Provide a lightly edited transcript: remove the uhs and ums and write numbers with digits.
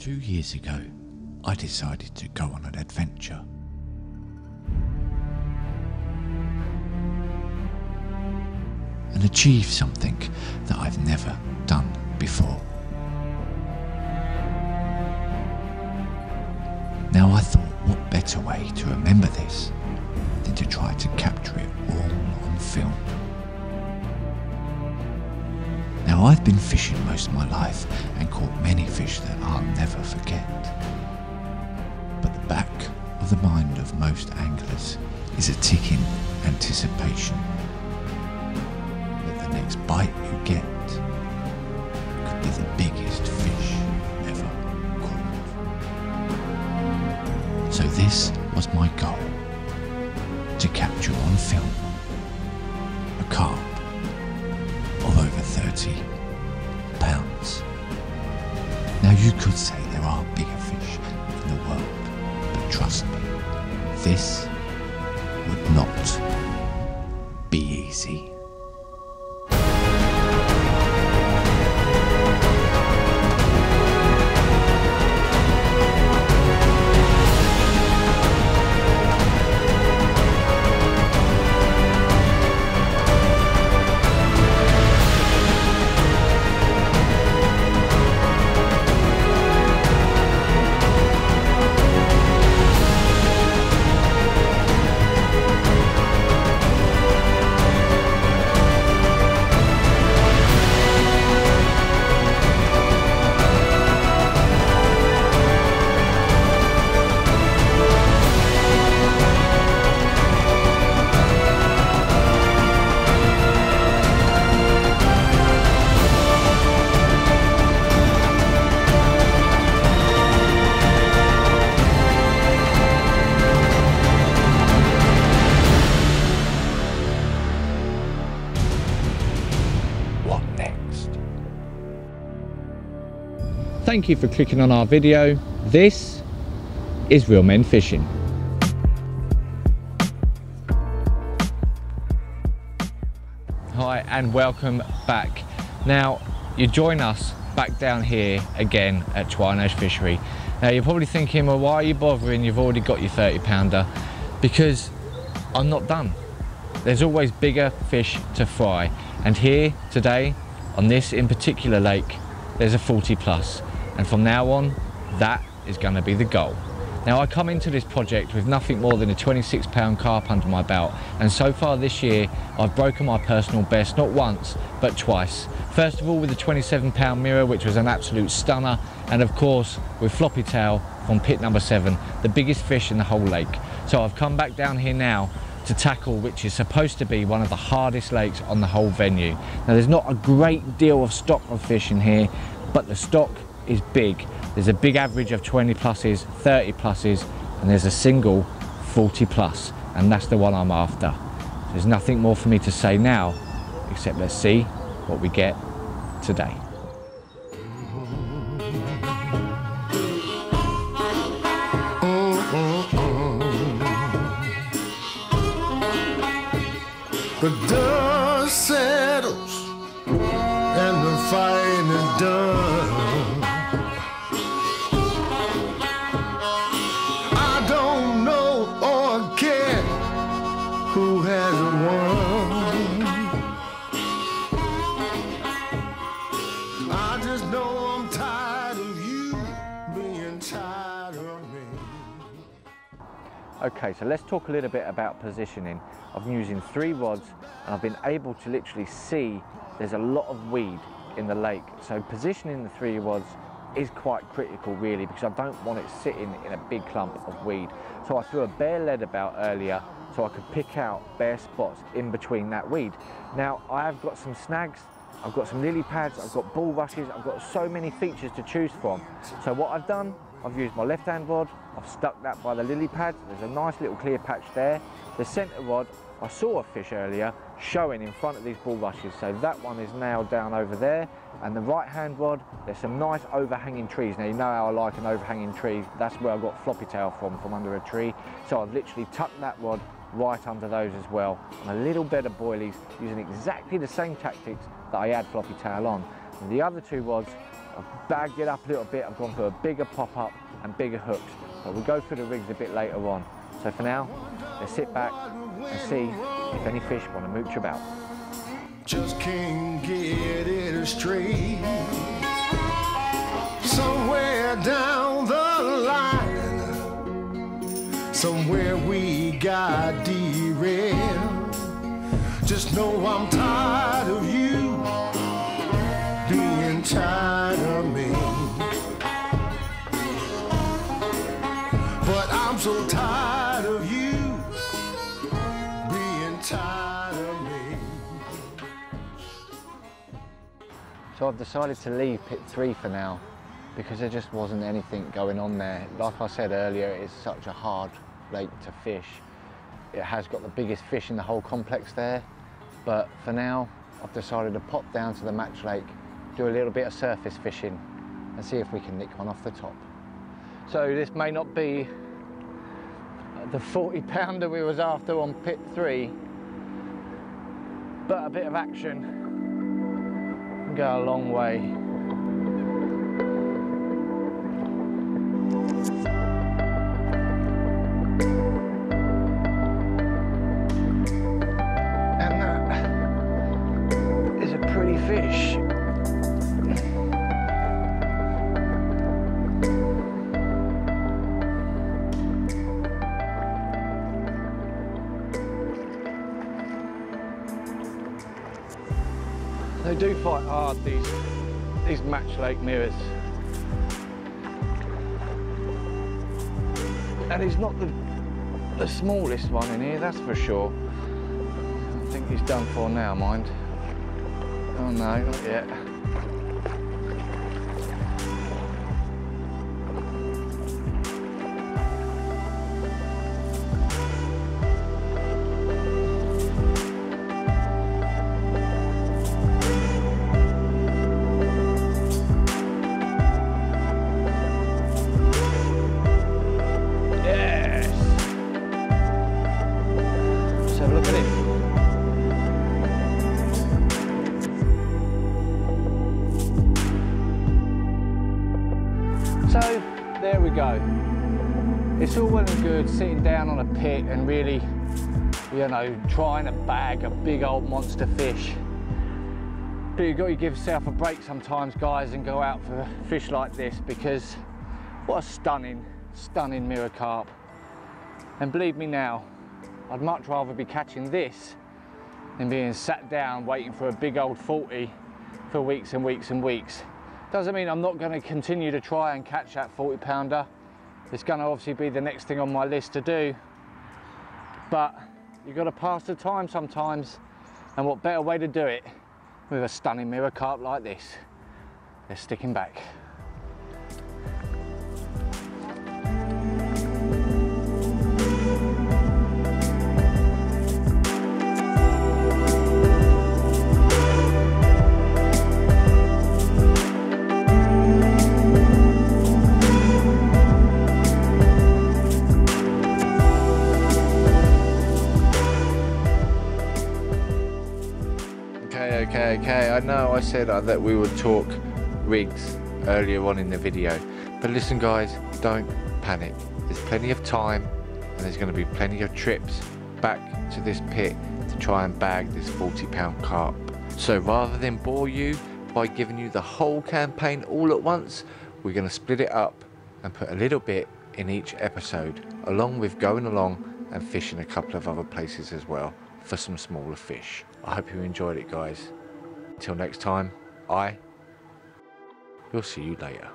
2 years ago, I decided to go on an adventure. And achieve something that I've never done before. Now I thought, what better way to remember this than to try to capture it all on film. Now I've been fishing most of my life and caught many fish that I'll never forget. But the back of the mind of most anglers is a ticking anticipation that the next bite you get could be the biggest fish ever caught. So this was my goal, to capture on film a carp of over 30 pounds. Now you could say there are bigger fish in the world, but trust me, this would not be easy. Thank you for clicking on our video. This is Real Men Fishing. Hi and welcome back. Now you join us back down here again at Twinesh Fishery. Now you're probably thinking, well, why are you bothering? You've already got your 30 pounder. Because I'm not done. There's always bigger fish to fry. And here today, on this in particular lake, there's a 40 plus. And from now on, that is going to be the goal. Now I come into this project with nothing more than a 26 pound carp under my belt, and so far this year I've broken my personal best not once but twice. First of all with the 27 pound mirror, which was an absolute stunner, and of course with floppy tail from pit number 7, the biggest fish in the whole lake. So I've come back down here now to tackle which is supposed to be one of the hardest lakes on the whole venue. Now there's not a great deal of stock of fish in here, but the stock is big. There's a big average of 20 pluses, 30 pluses, and there's a single 40 plus, and that's the one I'm after. There's nothing more for me to say now, except let's see what we get today. The dust settles and the fighting is done. I don't know or care who has won. I just know I'm tired of you being tired of me. Okay, so let's talk a little bit about positioning. I've been using 3 rods and I've been able to literally see there's a lot of weed in the lake. So positioning the 3 rods is quite critical really, because I don't want it sitting in a big clump of weed. So I threw a bare lead about earlier so I could pick out bare spots in between that weed. Now I have got some snags, I've got some lily pads, I've got bulrushes, I've got so many features to choose from. So what I've done, I've used my left hand rod, I've stuck that by the lily pads, there's a nice little clear patch there. The centre rod, I saw a fish earlier showing in front of these bulrushes, so that one is nailed down over there. And the right hand rod, there's some nice overhanging trees. Now you know how I like an overhanging tree, that's where I got floppy tail from under a tree. So I've literally tucked that rod right under those as well. And a little bit of boilies using exactly the same tactics that I had floppy tail on. And the other 2 rods I've bagged it up a little bit. I've gone for a bigger pop-up and bigger hooks, but we'll go through the rigs a bit later on. So for now, let's sit back and see if any fish want to mooch about. Just can't get it straight. Somewhere down the line, somewhere we got derailed. Just know I'm tired of you being tired of me. But I'm so tired of you being tired of me. So I've decided to leave pit 3 for now because there just wasn't anything going on there. Like I said earlier, it's such a hard lake to fish. It has got the biggest fish in the whole complex there, but for now I've decided to pop down to the match lake, do a little bit of surface fishing and see if we can nick one off the top. So this may not be the 40-pounder we was after on pit 3, but a bit of action can go a long way. And that is a pretty fish. They do fight hard, these match lake mirrors. And he's not the smallest one in here, that's for sure. I think he's done for now, mind. Oh no, not yet. Look at him. So there we go. It's all well and good sitting down on a pit and really, you know, trying to bag a big old monster fish. But you've got to give yourself a break sometimes, guys, and go out for fish like this, because what a stunning, stunning mirror carp. And believe me now, I'd much rather be catching this than being sat down waiting for a big old 40 for weeks and weeks and weeks. Doesn't mean I'm not going to continue to try and catch that 40-pounder. It's going to obviously be the next thing on my list to do. But you've got to pass the time sometimes, and what better way to do it with a stunning mirror carp like this. Let's stick him back. Okay, I know I said that we would talk rigs earlier on in the video, but listen guys, don't panic. There's plenty of time and there's going to be plenty of trips back to this pit to try and bag this 40-pound carp. So rather than bore you by giving you the whole campaign all at once, we're going to split it up and put a little bit in each episode, along with going along and fishing a couple of other places as well for some smaller fish. I hope you enjoyed it, guys. Until next time, we'll see you later.